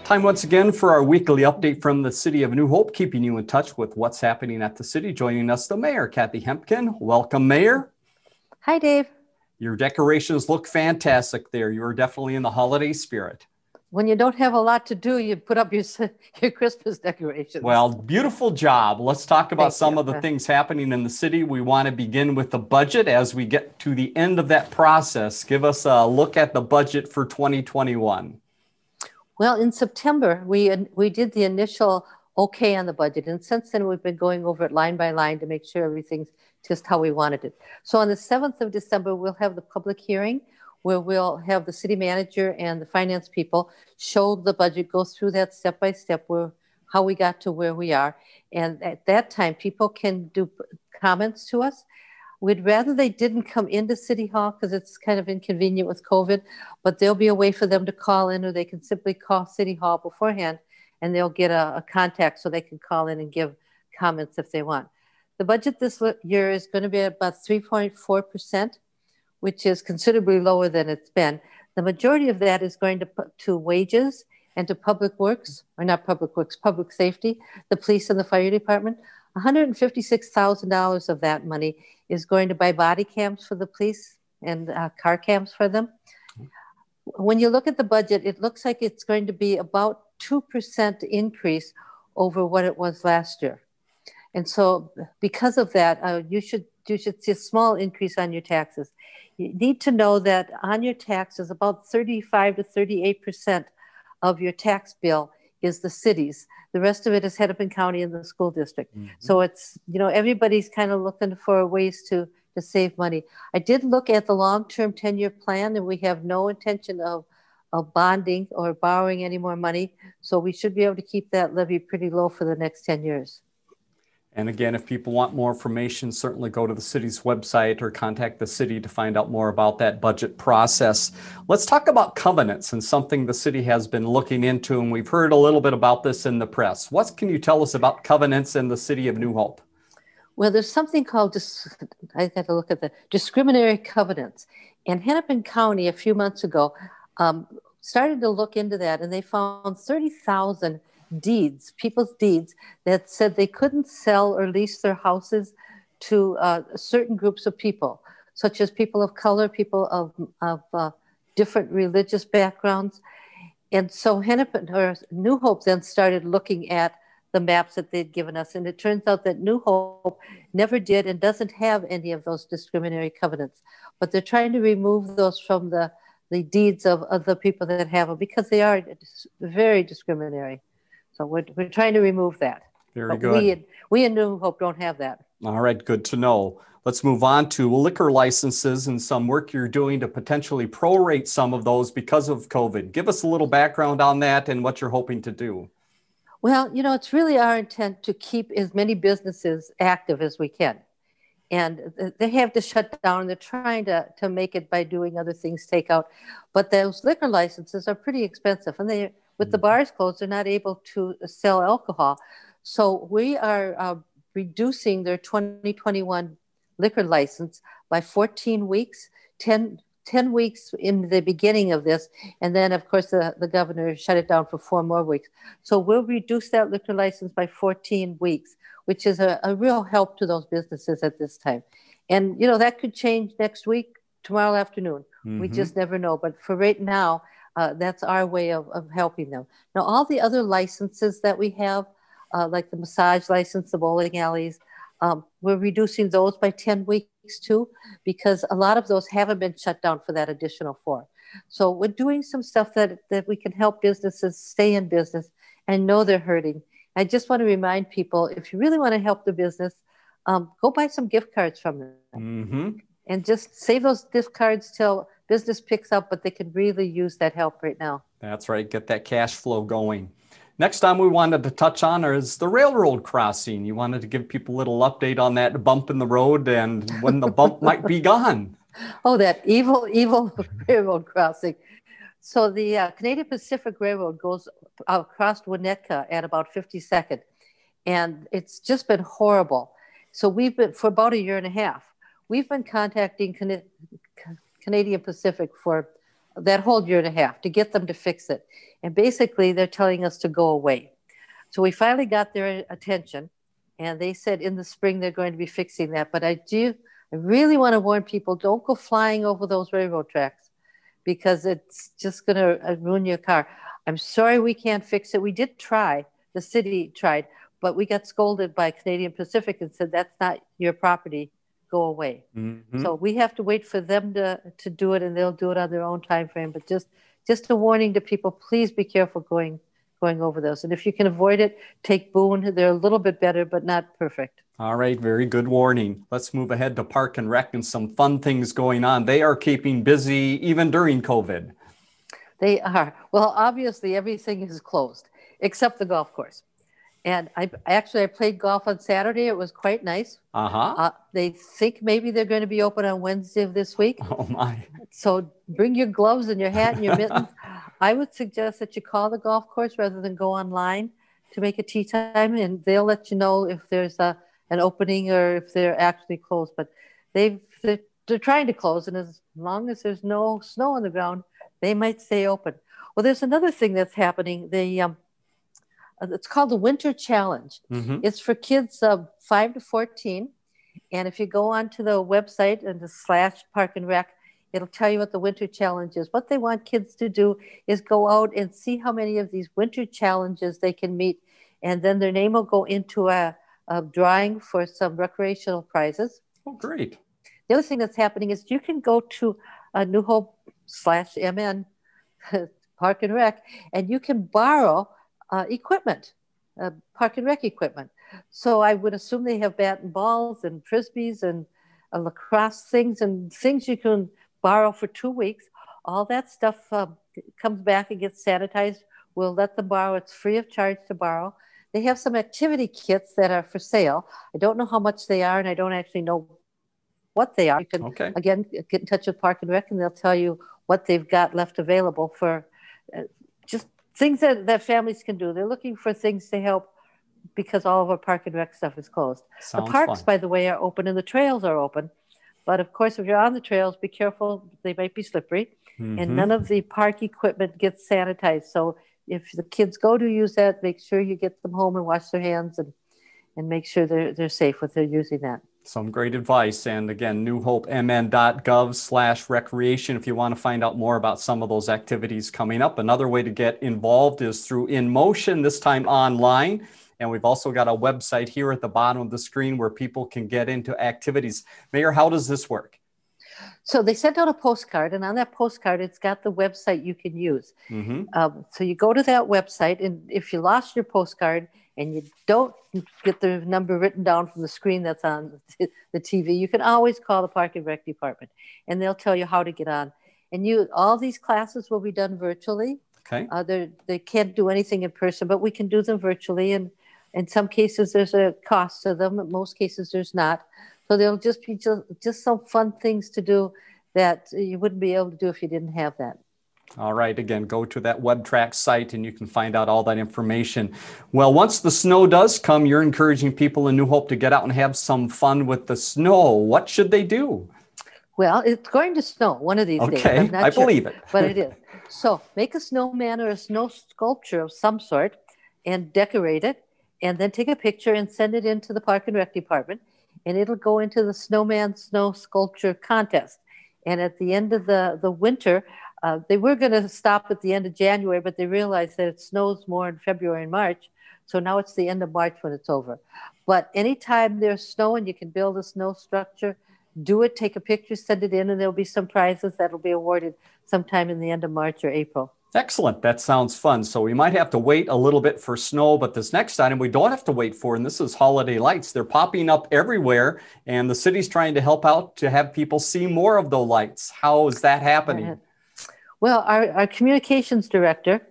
Time once again for our weekly update from the City of New Hope, keeping you in touch with what's happening at the city. Joining us, the Mayor, Kathi Hemken. Welcome, Mayor. Hi, Dave. Your decorations look fantastic there. You are definitely in the holiday spirit. When you don't have a lot to do, you put up your Christmas decorations. Well, beautiful job. Let's talk about Thank some you. of the things happening in the city. We want to begin with the budget as we get to the end of that process. Give us a look at the budget for 2021. Well, in September, we did the initial okay on the budget. And since then, we've been going over it line by line to make sure everything's just how we wanted it. So on the 7th of December, we'll have the public hearing where we'll have the city manager and the finance people show the budget, go through that step by step, how we got to where we are. And at that time, people can do comments to us. We'd rather they didn't come into City Hall because it's kind of inconvenient with COVID, but there'll be a way for them to call in, or they can simply call City Hall beforehand and they'll get a contact so they can call in and give comments if they want. The budget this year is going to be about 3.4%, which is considerably lower than it's been. The majority of that is going to wages and to public works, or not public works, public safety, the police and the fire department. $156,000 of that money is going to buy body cams for the police and car cams for them. When you look at the budget, it looks like it's going to be about 2% increase over what it was last year. And so because of that, you should see a small increase on your taxes. You need to know that on your taxes, about 35 to 38% of your tax bill is the cities. The rest of it is Hennepin County and the school district. Mm-hmm. So it's, everybody's kind of looking for ways to save money. I did look at the long-term 10-year plan, and we have no intention of bonding or borrowing any more money. So we should be able to keep that levy pretty low for the next 10 years. And again, if people want more information, certainly go to the city's website or contact the city to find out more about that budget process. Let's talk about covenants and something the city has been looking into, and we've heard a little bit about this in the press. What can you tell us about covenants in the city of New Hope? Well, there's something called, I got to look at the discriminatory covenants. And Hennepin County a few months ago started to look into that, and they found 30,000 deeds, people's deeds that said they couldn't sell or lease their houses to certain groups of people, such as people of color, people of different religious backgrounds. And so Hennepin or New Hope then started looking at the maps that they'd given us. And it turns out that New Hope never did and doesn't have any of those discriminatory covenants, but they're trying to remove those from the deeds of the people that have them because they are very discriminatory. So we're trying to remove that. Very good. We in New Hope don't have that. All right, good to know. Let's move on to liquor licenses and some work you're doing to potentially prorate some of those because of COVID. Give us a little background on that and what you're hoping to do. Well, it's really our intent to keep as many businesses active as we can. And they have to shut down. They're trying to make it by doing other things, takeout. But those liquor licenses are pretty expensive. And with the bars closed, they're not able to sell alcohol. So we are reducing their 2021 liquor license by 14 weeks, 10 weeks in the beginning of this. And then, of course, the governor shut it down for 4 more weeks. So we'll reduce that liquor license by 14 weeks, which is a real help to those businesses at this time. And, that could change next week, tomorrow afternoon. Mm-hmm. We just never know. But for right now, that's our way of helping them. Now, all the other licenses that we have, like the massage license, the bowling alleys, we're reducing those by 10 weeks too, because a lot of those haven't been shut down for that additional 4. So we're doing some stuff that we can help businesses stay in business and know they're hurting. I just want to remind people, if you really want to help the business, go buy some gift cards from them. Mm-hmm. And just save those gift cards till business picks up, but they can really use that help right now. That's right. Get that cash flow going. Next time we wanted to touch on is the railroad crossing. You wanted to give people a little update on that bump in the road and when the bump might be gone. Oh, that evil railroad crossing. So the Canadian Pacific Railroad goes across Winnetka at about 52nd. And it's just been horrible. So we've been, for about a year and a half, we've been contacting Canadian Pacific for that whole year and a half to get them to fix it. And basically, they're telling us to go away. So we finally got their attention, and they said in the spring they're going to be fixing that. But I really want to warn people, don't go flying over those railroad tracks because it's just going to ruin your car. I'm sorry we can't fix it. We did try. The city tried, but we got scolded by Canadian Pacific and said, that's not your property. Go away. Mm-hmm. So we have to wait for them to do it, and they'll do it on their own time frame. But just a warning to people, please be careful going over those. And if you can avoid it, take Boone. They're a little bit better, but not perfect. All right, very good warning. Let's move ahead to Park and Rec and some fun things going on. They are keeping busy even during COVID. They are. Well, obviously everything is closed except the golf course. And I played golf on Saturday. It was quite nice. They think maybe they're going to be open on Wednesday of this week. Oh, my. So bring your gloves and your hat and your mittens. I would suggest that you call the golf course rather than go online to make a tee time, and they'll let you know if there's an opening or if they're actually closed. But they're trying to close, and as long as there's no snow on the ground, they might stay open. Well, there's another thing that's happening. It's called the Winter Challenge. Mm-hmm. It's for kids 5 to 14. And if you go onto the website and the /Park and Rec, it'll tell you what the Winter Challenge is. What they want kids to do is go out and see how many of these winter challenges they can meet. And then their name will go into a drawing for some recreational prizes. Oh, great. The other thing that's happening is you can go to New Hope /MN Park and Rec, and you can borrow equipment, Park and Rec equipment. So I would assume they have bat and balls and frisbees and lacrosse things and things you can borrow for 2 weeks. All that stuff comes back and gets sanitized. We'll let them borrow. It's free of charge to borrow. They have some activity kits that are for sale. I don't know how much they are, and I don't actually know what they are. You can, again, get in touch with Park and Rec, and they'll tell you what they've got left available for just things that families can do. They're looking for things to help because all of our Park and Rec stuff is closed. The parks, by the way, are open and the trails are open. But of course, if you're on the trails, be careful. They might be slippery. Mm-hmm. And none of the park equipment gets sanitized. So if the kids go to use that, make sure you get them home and wash their hands and make sure they're safe when they're using that. Some great advice. And again, newhopemn.gov/recreation if you want to find out more about some of those activities coming up. Another way to get involved is through InMotion, this time online. And we've also got a website here at the bottom of the screen where people can get into activities. Mayor, how does this work? So they sent out a postcard, and on that postcard, it's got the website you can use. Mm-hmm. So you go to that website, and if you lost your postcard and you don't get the number written down from the screen that's on the TV, you can always call the Park and Rec department, and they'll tell you how to get on. And all these classes will be done virtually. Okay. They can't do anything in person, but we can do them virtually. And in some cases, there's a cost to them. In most cases, there's not. So they'll just be just some fun things to do that you wouldn't be able to do if you didn't have that. All right. Again, go to that WebTrack site and you can find out all that information. Well, once the snow does come, you're encouraging people in New Hope to get out and have some fun with the snow. What should they do? Well, it's going to snow one of these days. Okay, I believe it. But it is. So make a snowman or a snow sculpture of some sort and decorate it, and then take a picture and send it into the Park and Rec department, and it'll go into the snowman snow sculpture contest. And at the end of the winter, they were going to stop at the end of January, but they realized that it snows more in February and March. So now it's the end of March when it's over. But anytime there's snow and you can build a snow structure, do it, take a picture, send it in, and there'll be some prizes that'll be awarded sometime in the end of March or April. Excellent. That sounds fun. So we might have to wait a little bit for snow, but this next item we don't have to wait for, and this is holiday lights. They're popping up everywhere, and the city's trying to help out to have people see more of the lights. How is that happening? Well, our communications director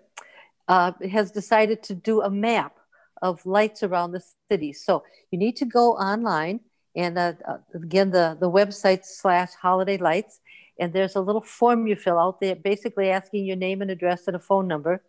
has decided to do a map of lights around the city. So you need to go online, and again, the website /holiday lights. And there's a little form you fill out there, basically asking your name and address and a phone number,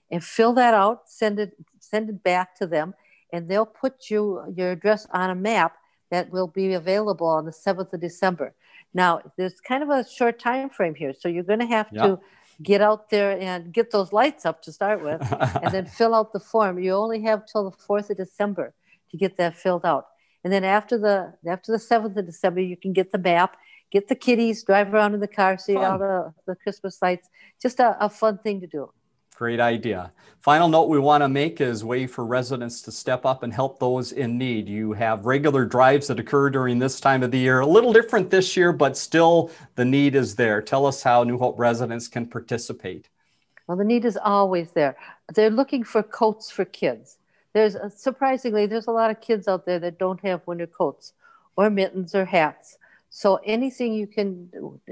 and fill that out, send it back to them, and they'll put your address on a map that will be available on the 7th of December. Now, there's kind of a short time frame here, so you're going to have to get out there and get those lights up to start with, and then fill out the form. You only have till the 4th of December to get that filled out. And then after the 7th of December, you can get the map, get the kiddies, drive around in the car, see all the Christmas lights. Just a fun thing to do. Great idea. Final note we want to make is way for residents to step up and help those in need. You have regular drives that occur during this time of the year. A little different this year, but still the need is there. Tell us how New Hope residents can participate. Well, the need is always there. They're looking for coats for kids. Surprisingly, there's a lot of kids out there that don't have winter coats or mittens or hats. So anything you can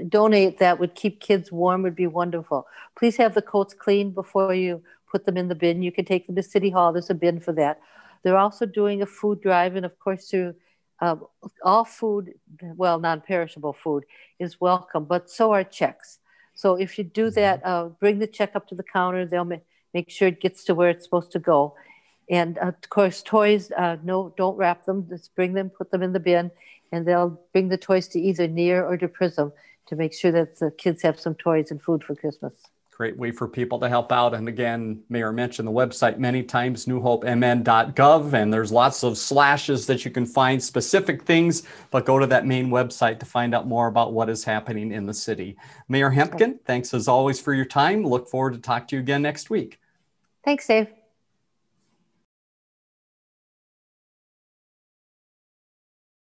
donate that would keep kids warm would be wonderful. Please have the coats cleaned before you put them in the bin. You can take them to City Hall. There's a bin for that. They're also doing a food drive, and of course, all food, well, non-perishable food is welcome, but so are checks. So if you do that, bring the check up to the counter. They'll make sure it gets to where it's supposed to go. And of course, toys, no, don't wrap them. Just bring them, put them in the bin, and they'll bring the toys to either Near or to Prism to make sure that the kids have some toys and food for Christmas. Great way for people to help out. And again, Mayor mentioned the website many times, newhopemn.gov, and there's lots of slashes that you can find specific things, but go to that main website to find out more about what is happening in the city. Mayor Hemken, thanks as always for your time. Look forward to talk to you again next week. Thanks, Dave.